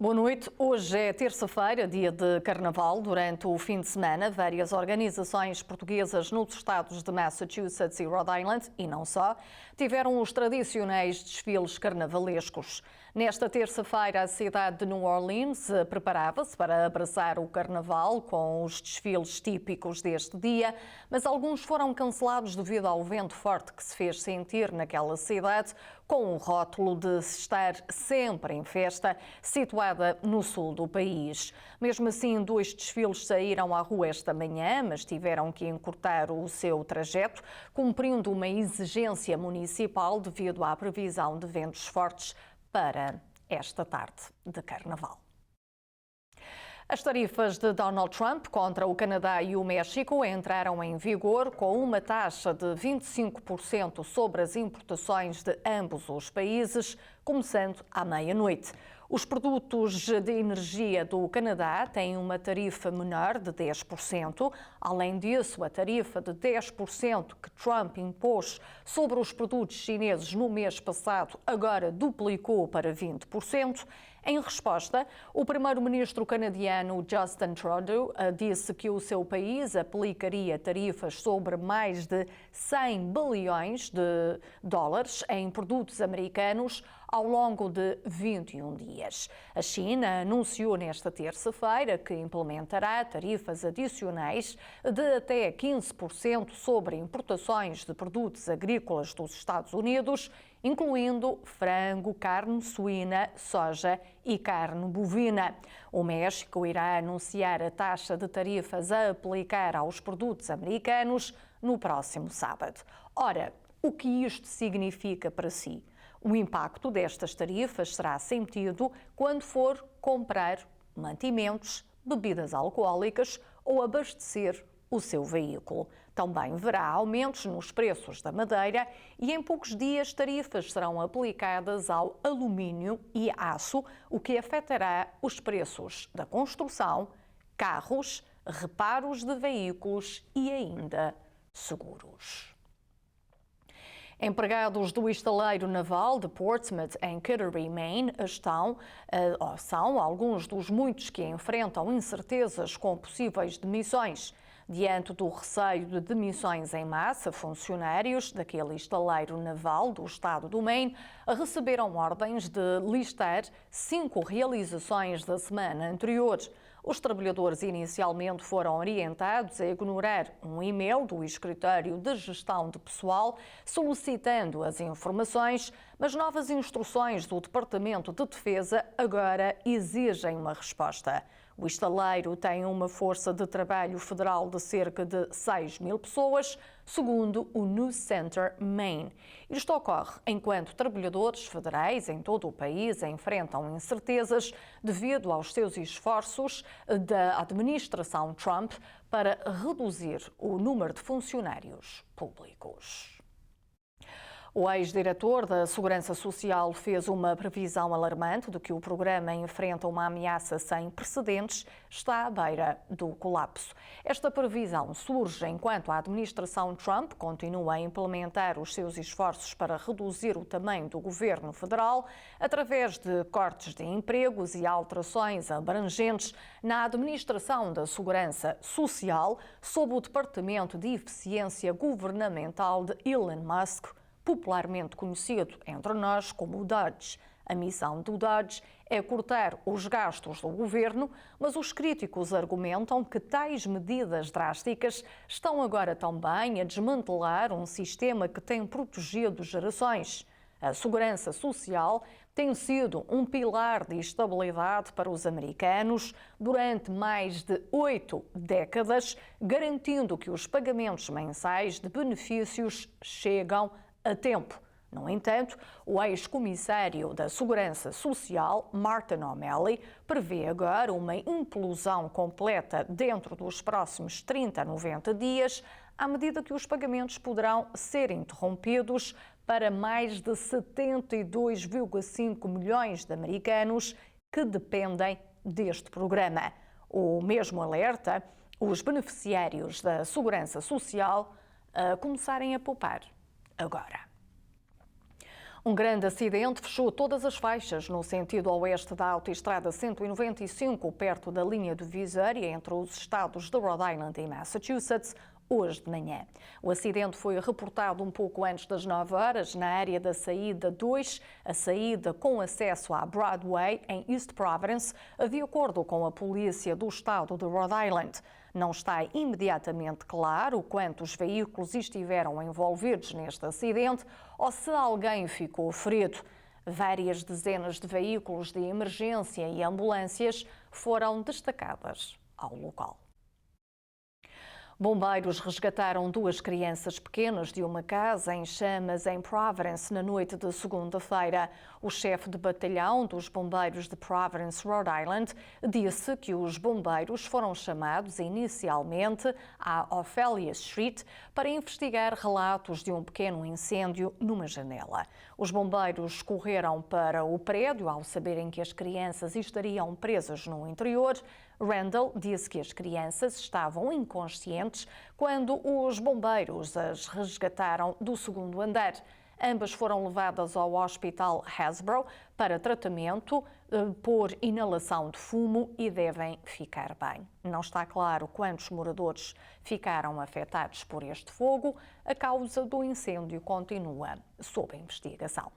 Boa noite. Hoje é terça-feira, dia de Carnaval. Durante o fim de semana, várias organizações portuguesas nos estados de Massachusetts e Rhode Island, e não só, tiveram os tradicionais desfiles carnavalescos. Nesta terça-feira, a cidade de New Orleans preparava-se para abraçar o Carnaval com os desfiles típicos deste dia, mas alguns foram cancelados devido ao vento forte que se fez sentir naquela cidade, com o rótulo de se estar sempre em festa, situada no sul do país. Mesmo assim, 2 desfiles saíram à rua esta manhã, mas tiveram que encurtar o seu trajeto, cumprindo uma exigência municipal devido à previsão de ventos fortes para esta tarde de Carnaval. As tarifas de Donald Trump contra o Canadá e o México entraram em vigor com uma taxa de 25% sobre as importações de ambos os países, começando à meia-noite. Os produtos de energia do Canadá têm uma tarifa menor de 10%. Além disso, a tarifa de 10% que Trump impôs sobre os produtos chineses no mês passado agora duplicou para 20%. Em resposta, o primeiro-ministro canadiano Justin Trudeau disse que o seu país aplicaria tarifas sobre mais de 100 bilhões de dólares em produtos americanos ao longo de 21 dias. A China anunciou nesta terça-feira que implementará tarifas adicionais de até 15% sobre importações de produtos agrícolas dos Estados Unidos, incluindo frango, carne suína, soja e carne bovina. O México irá anunciar a taxa de tarifas a aplicar aos produtos americanos no próximo sábado. Ora, o que isto significa para si? O impacto destas tarifas será sentido quando for comprar mantimentos, bebidas alcoólicas ou abastecer o seu veículo. Também haverá aumentos nos preços da madeira e em poucos dias tarifas serão aplicadas ao alumínio e aço, o que afetará os preços da construção, carros, reparos de veículos e ainda seguros. Empregados do estaleiro naval de Portsmouth, em Kittery, Maine, são alguns dos muitos que enfrentam incertezas com possíveis demissões. Diante do receio de demissões em massa, funcionários daquele estaleiro naval do estado do Maine receberam ordens de listar 5 realizações da semana anterior. Os trabalhadores inicialmente foram orientados a ignorar um e-mail do Escritório de Gestão de Pessoal solicitando as informações, mas novas instruções do Departamento de Defesa agora exigem uma resposta. O estaleiro tem uma força de trabalho federal de cerca de 6.000 pessoas, segundo o News Center Maine. Isto ocorre enquanto trabalhadores federais em todo o país enfrentam incertezas devido aos seus esforços da administração Trump para reduzir o número de funcionários públicos. O ex-diretor da Segurança Social fez uma previsão alarmante de que o programa enfrenta uma ameaça sem precedentes, está à beira do colapso. Esta previsão surge enquanto a administração Trump continua a implementar os seus esforços para reduzir o tamanho do governo federal através de cortes de empregos e alterações abrangentes na administração da Segurança Social sob o Departamento de Eficiência Governamental de Elon Musk, popularmente conhecido entre nós como o Dodge. A missão do Dodge é cortar os gastos do governo, mas os críticos argumentam que tais medidas drásticas estão agora também a desmantelar um sistema que tem protegido gerações. A segurança social tem sido um pilar de estabilidade para os americanos durante mais de 8 décadas, garantindo que os pagamentos mensais de benefícios chegam a tempo. No entanto, o ex-comissário da Segurança Social, Martin O'Malley, prevê agora uma implosão completa dentro dos próximos 30 a 90 dias, à medida que os pagamentos poderão ser interrompidos para mais de 72,5 milhões de americanos que dependem deste programa. O mesmo alerta os beneficiários da Segurança Social a começarem a poupar agora. Um grande acidente fechou todas as faixas no sentido oeste da autoestrada 195, perto da linha divisória entre os estados de Rhode Island e Massachusetts, hoje de manhã. O acidente foi reportado um pouco antes das 9 horas, na área da saída 2, a saída com acesso à Broadway, em East Providence, de acordo com a polícia do estado de Rhode Island. Não está imediatamente claro quantos veículos estiveram envolvidos neste acidente ou se alguém ficou ferido. Várias dezenas de veículos de emergência e ambulâncias foram destacadas ao local. Bombeiros resgataram 2 crianças pequenas de uma casa em chamas em Providence na noite de segunda-feira. O chefe de batalhão dos bombeiros de Providence, Rhode Island, disse que os bombeiros foram chamados inicialmente à Ophelia Street para investigar relatos de um pequeno incêndio numa janela. Os bombeiros correram para o prédio ao saberem que as crianças estariam presas no interior. Randall disse que as crianças estavam inconscientes quando os bombeiros as resgataram do segundo andar. Ambas foram levadas ao Hospital Hasbro para tratamento por inalação de fumo e devem ficar bem. Não está claro quantos moradores ficaram afetados por este fogo. A causa do incêndio continua sob investigação.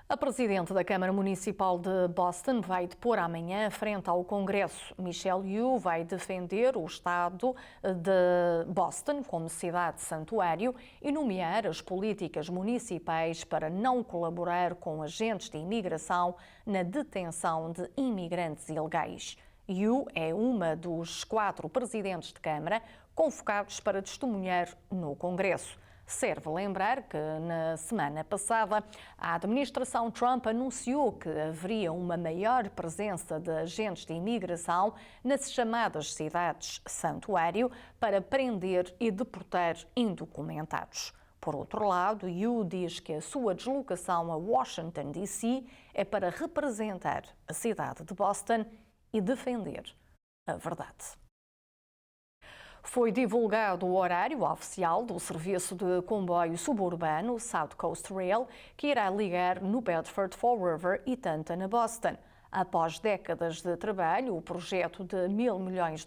A Presidente da Câmara Municipal de Boston vai depor amanhã frente ao Congresso. Michelle Wu vai defender o Estado de Boston como cidade santuário e nomear as políticas municipais para não colaborar com agentes de imigração na detenção de imigrantes ilegais. Wu é uma dos 4 presidentes de Câmara convocados para testemunhar no Congresso. Serve lembrar que, na semana passada, a administração Trump anunciou que haveria uma maior presença de agentes de imigração nas chamadas cidades santuário para prender e deportar indocumentados. Por outro lado, Yu diz que a sua deslocação a Washington, D.C. é para representar a cidade de Boston e defender a verdade. Foi divulgado o horário oficial do serviço de comboio suburbano South Coast Rail, que irá ligar New Bedford, Fall River e Taunton a Boston. Após décadas de trabalho, o projeto de $1.000 milhões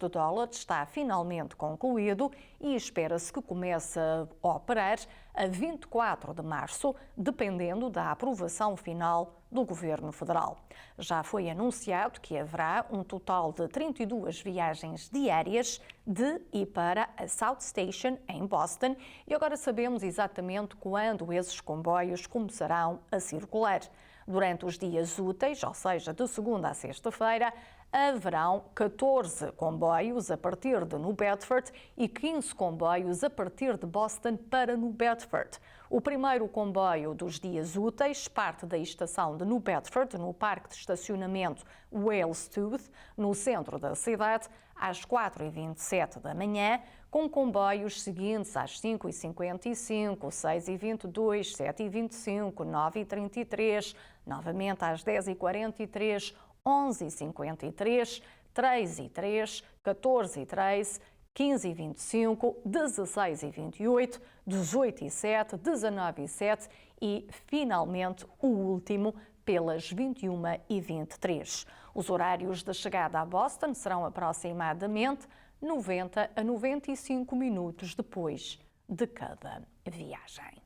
está finalmente concluído e espera-se que comece a operar a 24 de março, dependendo da aprovação final do Governo Federal. Já foi anunciado que haverá um total de 32 viagens diárias de e para a South Station, em Boston, e agora sabemos exatamente quando esses comboios começarão a circular. Durante os dias úteis, ou seja, de segunda a sexta-feira, haverão 14 comboios a partir de New Bedford e 15 comboios a partir de Boston para New Bedford. O primeiro comboio dos dias úteis parte da estação de New Bedford, no parque de estacionamento Wales Tooth, no centro da cidade, às 4h27 da manhã, com comboios seguintes às 5h55, 6h22, 7h25, 9h33, novamente às 10h43, 11h53, 3h03, 14h03, 15h25, 16h28, 18h07, 19h07 e, finalmente, o último pelas 21h23. Os horários de chegada a Boston serão aproximadamente 90 a 95 minutos depois de cada viagem.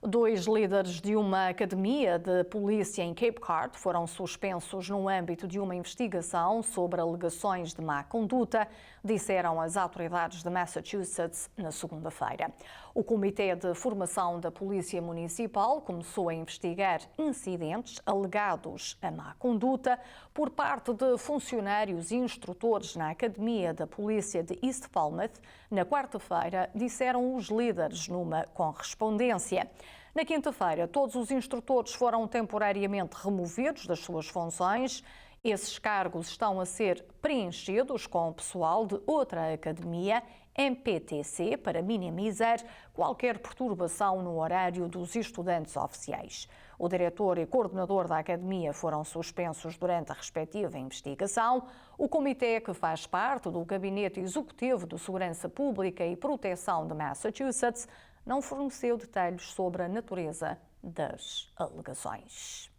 2 líderes de uma academia de polícia em Cape Cod foram suspensos no âmbito de uma investigação sobre alegações de má conduta, disseram as autoridades de Massachusetts na segunda-feira. O Comitê de Formação da Polícia Municipal começou a investigar incidentes alegados a má conduta por parte de funcionários e instrutores na Academia da Polícia de East Falmouth. Na quarta-feira, disseram os líderes numa correspondência. Na quinta-feira, todos os instrutores foram temporariamente removidos das suas funções. Esses cargos estão a ser preenchidos com o pessoal de outra academia, MPTC, para minimizar qualquer perturbação no horário dos estudantes oficiais. O diretor e coordenador da academia foram suspensos durante a respectiva investigação. O comitê, que faz parte do Gabinete Executivo de Segurança Pública e Proteção de Massachusetts, não forneceu detalhes sobre a natureza das alegações.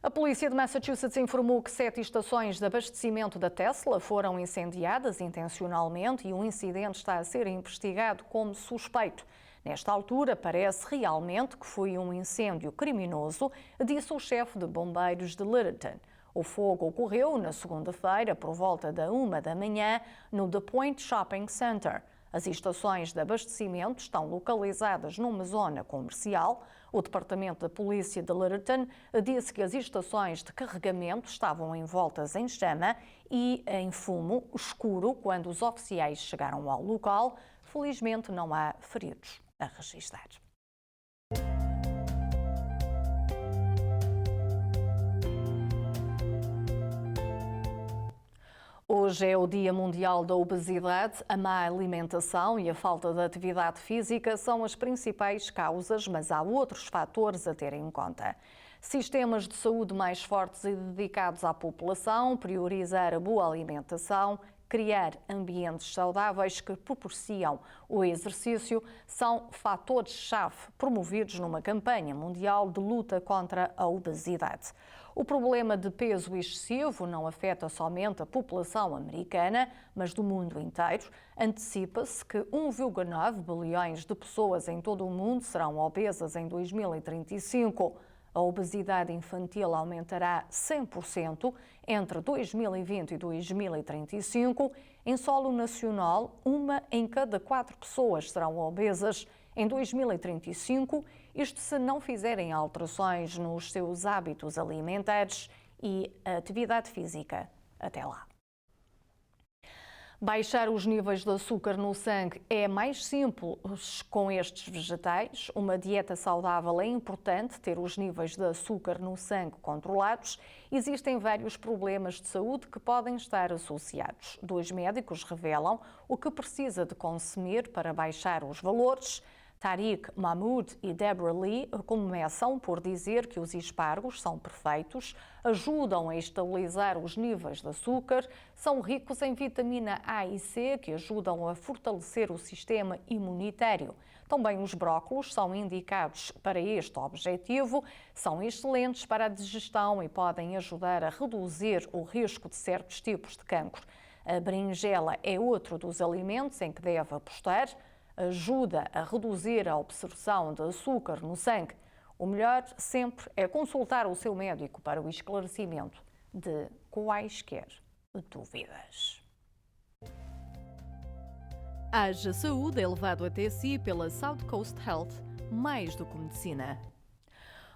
A polícia de Massachusetts informou que 7 estações de abastecimento da Tesla foram incendiadas intencionalmente e o incidente está a ser investigado como suspeito. Nesta altura, parece realmente que foi um incêndio criminoso, disse o chefe de bombeiros de Littleton. O fogo ocorreu na segunda-feira, por volta da 1 da manhã, no The Point Shopping Center. As estações de abastecimento estão localizadas numa zona comercial. O Departamento da Polícia de Littleton disse que as estações de carregamento estavam envoltas em chama e em fumo escuro quando os oficiais chegaram ao local. Felizmente, não há feridos a registrar. Hoje é o Dia Mundial da Obesidade. A má alimentação e a falta de atividade física são as principais causas, mas há outros fatores a ter em conta. Sistemas de saúde mais fortes e dedicados à população, priorizar a boa alimentação, criar ambientes saudáveis que propiciam o exercício são fatores-chave promovidos numa campanha mundial de luta contra a obesidade. O problema de peso excessivo não afeta somente a população americana, mas do mundo inteiro. Antecipa-se que 1,9 bilhões de pessoas em todo o mundo serão obesas em 2035. A obesidade infantil aumentará 100% entre 2020 e 2035. Em solo nacional, 1 em cada 4 pessoas serão obesas em 2035, isto se não fizerem alterações nos seus hábitos alimentares e atividade física até lá. Baixar os níveis de açúcar no sangue é mais simples com estes vegetais. Uma dieta saudável é importante ter os níveis de açúcar no sangue controlados. Existem vários problemas de saúde que podem estar associados. 2 médicos revelam o que precisa de consumir para baixar os valores. Tariq Mahmoud e Deborah Lee começam por dizer que os espargos são perfeitos, ajudam a estabilizar os níveis de açúcar, são ricos em vitamina A e C, que ajudam a fortalecer o sistema imunitário. Também os brócolos são indicados para este objetivo, são excelentes para a digestão e podem ajudar a reduzir o risco de certos tipos de cancro. A berinjela é outro dos alimentos em que deve apostar. Ajuda a reduzir a absorção de açúcar no sangue. O melhor sempre é consultar o seu médico para o esclarecimento de quaisquer dúvidas. Haja Saúde é levado até si pela South Coast Health, mais do que medicina.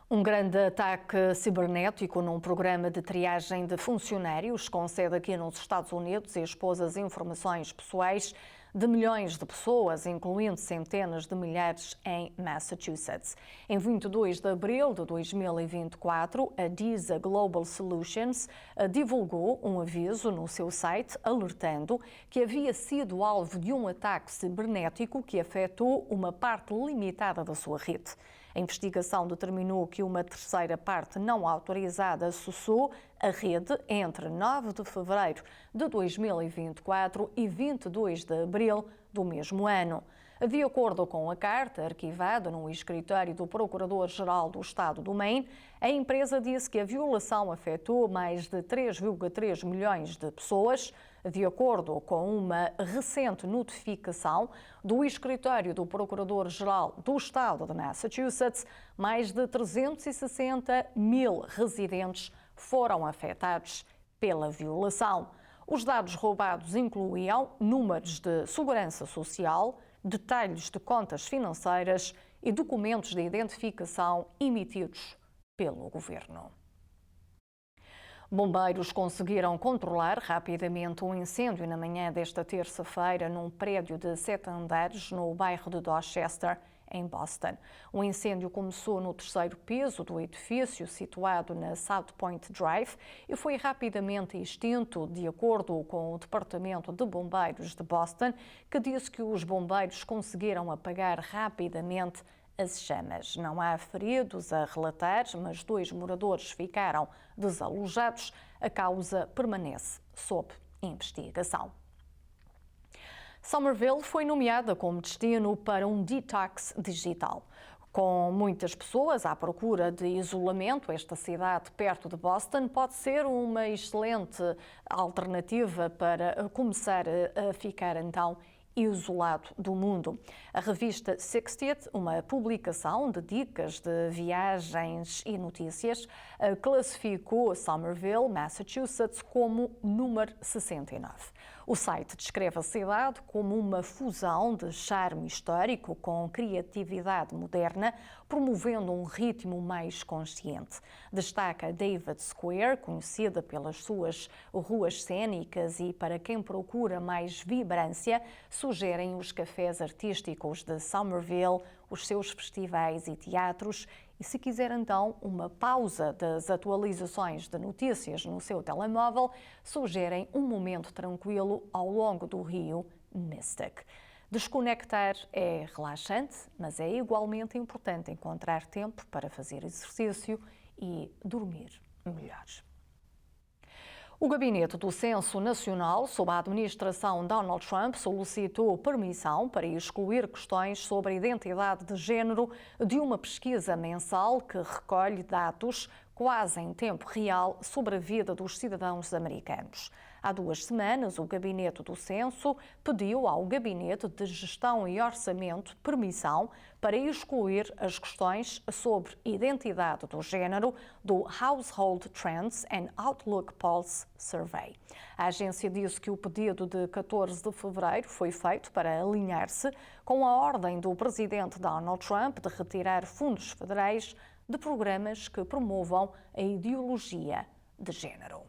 Um grande ataque cibernético num programa de triagem de funcionários com sede aqui nos Estados Unidos expôs as informações pessoais de milhões de pessoas, incluindo centenas de milhares em Massachusetts. Em 22 de abril de 2024, a DISA Global Solutions divulgou um aviso no seu site alertando que havia sido alvo de um ataque cibernético que afetou uma parte limitada da sua rede. A investigação determinou que uma terceira parte não autorizada acessou a rede entre 9 de fevereiro de 2024 e 22 de abril do mesmo ano. De acordo com a carta arquivada no escritório do Procurador-Geral do Estado do Maine, a empresa disse que a violação afetou mais de 3,3 milhões de pessoas. De acordo com uma recente notificação do escritório do Procurador-Geral do Estado de Massachusetts, mais de 360 mil residentes foram afetados pela violação. Os dados roubados incluíam números de segurança social, detalhes de contas financeiras e documentos de identificação emitidos pelo governo. Bombeiros conseguiram controlar rapidamente um incêndio na manhã desta terça-feira num prédio de 7 andares no bairro de Dorchester, em Boston. O incêndio começou no 3º piso do edifício, situado na South Point Drive, e foi rapidamente extinto, de acordo com o Departamento de Bombeiros de Boston, que disse que os bombeiros conseguiram apagar rapidamente as chamas. Não há feridos a relatar, mas 2 moradores ficaram desalojados. A causa permanece sob investigação. Somerville foi nomeada como destino para um detox digital. Com muitas pessoas à procura de isolamento, esta cidade perto de Boston pode ser uma excelente alternativa para começar a ficar então isolado do mundo. A revista 60th, uma publicação de dicas de viagens e notícias, classificou Somerville, Massachusetts, como número 69. O site descreve a cidade como uma fusão de charme histórico com criatividade moderna, promovendo um ritmo mais consciente. Destaca David Square, conhecida pelas suas ruas cênicas, e para quem procura mais vibrância, sugerem os cafés artísticos de Somerville, os seus festivais e teatros. E se quiser então uma pausa das atualizações de notícias no seu telemóvel, sugerem um momento tranquilo ao longo do rio Mystic. Desconectar é relaxante, mas é igualmente importante encontrar tempo para fazer exercício e dormir melhor. O Gabinete do Censo Nacional, sob a administração Donald Trump, solicitou permissão para excluir questões sobre a identidade de género de uma pesquisa mensal que recolhe dados quase em tempo real sobre a vida dos cidadãos americanos. Há 2 semanas, o Gabinete do Censo pediu ao Gabinete de Gestão e Orçamento permissão para excluir as questões sobre identidade do género do Household Trends and Outlook Pulse Survey. A agência disse que o pedido de 14 de fevereiro foi feito para alinhar-se com a ordem do presidente Donald Trump de retirar fundos federais de programas que promovam a ideologia de género.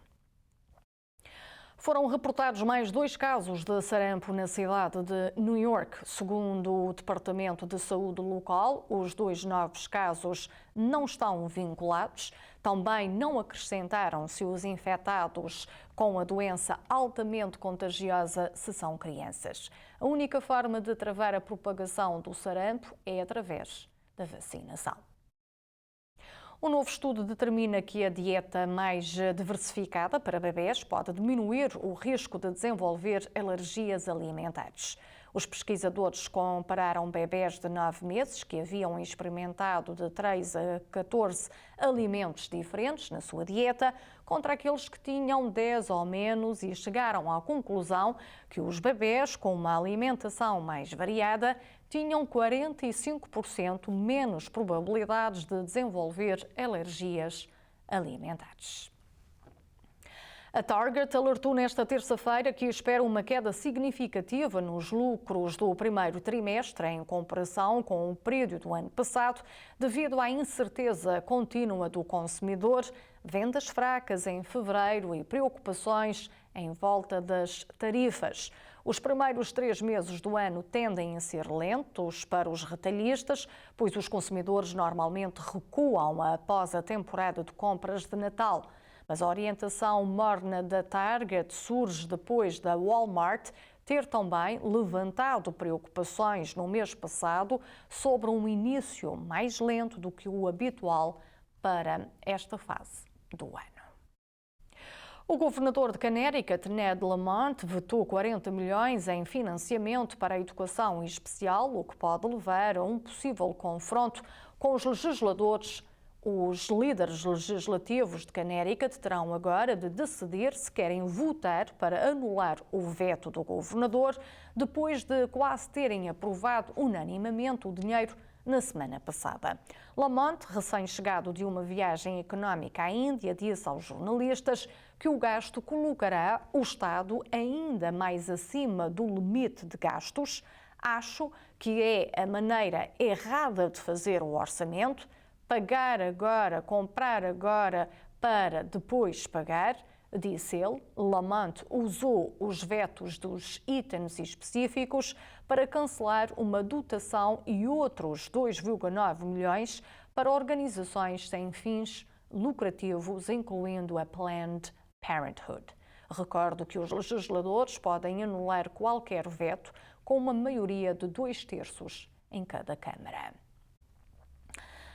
Foram reportados mais 2 casos de sarampo na cidade de New York. Segundo o Departamento de Saúde local, os 2 novos casos não estão vinculados. Também não acrescentaram-se os infectados com a doença altamente contagiosa se são crianças. A única forma de travar a propagação do sarampo é através da vacinação. Um novo estudo determina que a dieta mais diversificada para bebés pode diminuir o risco de desenvolver alergias alimentares. Os pesquisadores compararam bebés de 9 meses que haviam experimentado de 3 a 14 alimentos diferentes na sua dieta contra aqueles que tinham 10 ou menos e chegaram à conclusão que os bebés com uma alimentação mais variada tinham 45% menos probabilidades de desenvolver alergias alimentares. A Target alertou nesta terça-feira que espera uma queda significativa nos lucros do primeiro trimestre em comparação com o período do ano passado, devido à incerteza contínua do consumidor, vendas fracas em fevereiro e preocupações em volta das tarifas. Os primeiros 3 meses do ano tendem a ser lentos para os retalhistas, pois os consumidores normalmente recuam após a temporada de compras de Natal. Mas a orientação morna da Target surge depois da Walmart ter também levantado preocupações no mês passado sobre um início mais lento do que o habitual para esta fase do ano. O governador de Connecticut, Ned Lamont, vetou 40 milhões em financiamento para a educação especial, o que pode levar a um possível confronto com os legisladores. Os líderes legislativos de Connecticut terão agora de decidir se querem votar para anular o veto do governador, depois de quase terem aprovado unanimemente o dinheiro na semana passada. Lamont, recém-chegado de uma viagem económica à Índia, disse aos jornalistas que o gasto colocará o Estado ainda mais acima do limite de gastos. Acho que é a maneira errada de fazer o orçamento, pagar agora, comprar agora para depois pagar, disse ele. Lamont usou os vetos dos itens específicos para cancelar uma dotação e outros 2,9 milhões para organizações sem fins lucrativos, incluindo a Planned Parenthood. Recordo que os legisladores podem anular qualquer veto com uma maioria de 2/3 em cada Câmara.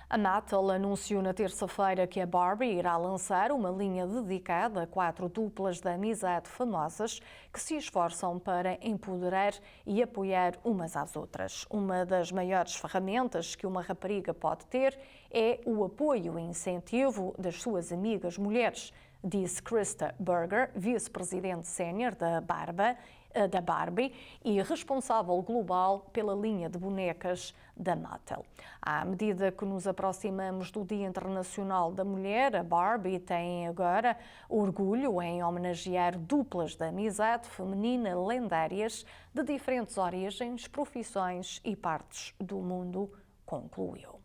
A Mattel anunciou na terça-feira que a Barbie irá lançar uma linha dedicada a 4 duplas de amizade famosas que se esforçam para empoderar e apoiar umas às outras. Uma das maiores ferramentas que uma rapariga pode ter é o apoio e incentivo das suas amigas mulheres, disse Krista Berger, vice-presidente sénior da Barbie e responsável global pela linha de bonecas da Mattel. À medida que nos aproximamos do Dia Internacional da Mulher, a Barbie tem agora orgulho em homenagear duplas de amizade feminina lendárias de diferentes origens, profissões e partes do mundo, concluiu.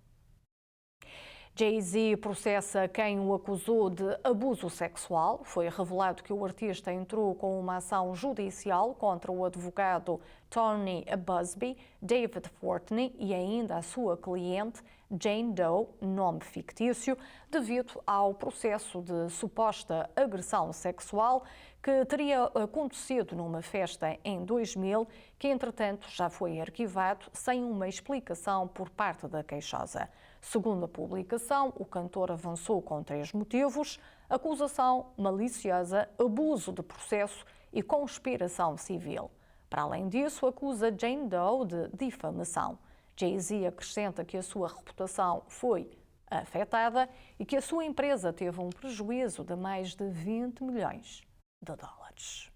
Jay-Z processa quem o acusou de abuso sexual. Foi revelado que o artista entrou com uma ação judicial contra o advogado Tony Buzbee, David Fortney e ainda a sua cliente Jane Doe, nome fictício, devido ao processo de suposta agressão sexual que teria acontecido numa festa em 2000, que entretanto já foi arquivado sem uma explicação por parte da queixosa. Segundo a publicação, o cantor avançou com 3 motivos: acusação maliciosa, abuso de processo e conspiração civil. Para além disso, acusa Jane Doe de difamação. Jay-Z acrescenta que a sua reputação foi afetada e que a sua empresa teve um prejuízo de mais de 20 milhões de dólares.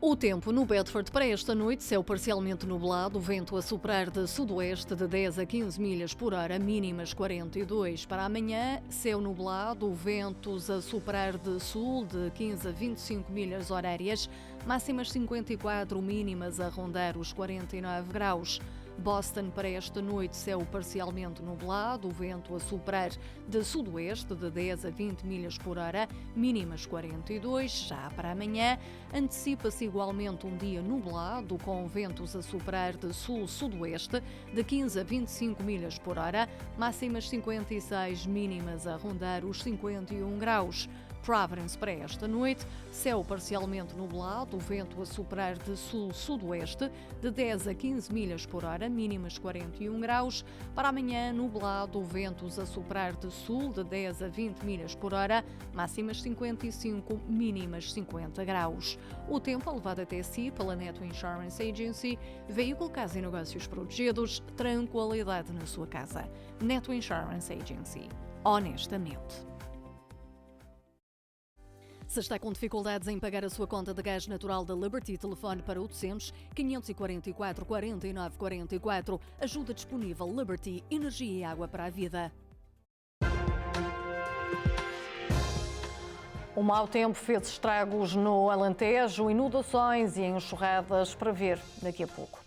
O tempo no Bedford para esta noite: céu parcialmente nublado, vento a soprar de sudoeste de 10 a 15 milhas por hora, mínimas 42. Para amanhã, céu nublado, ventos a soprar de sul de 15 a 25 milhas horárias, máximas 54, mínimas a rondar os 49 graus. Boston para esta noite: céu parcialmente nublado, vento a soprar de sudoeste de 10 a 20 milhas por hora, mínimas 42. Já para amanhã, antecipa-se igualmente um dia nublado, com ventos a soprar de sul-sudoeste de 15 a 25 milhas por hora, máximas 56, mínimas a rondar os 51 graus. Providence para esta noite: céu parcialmente nublado, vento a soprar de sul-sudoeste de 10 a 15 milhas por hora, mínimas 41 graus. Para amanhã, nublado, ventos a soprar de sul de 10 a 20 milhas por hora, máximas 55, mínimas 50 graus. O tempo é levado até si pela Neto Insurance Agency, veículo casa e negócios protegidos, tranquilidade na sua casa. Neto Insurance Agency. Honestamente. Se está com dificuldades em pagar a sua conta de gás natural da Liberty, telefone para 800 544 49 44. Ajuda disponível. Liberty, energia e água para a vida. O mau tempo fez estragos no Alentejo, inundações e enxurradas para ver daqui a pouco.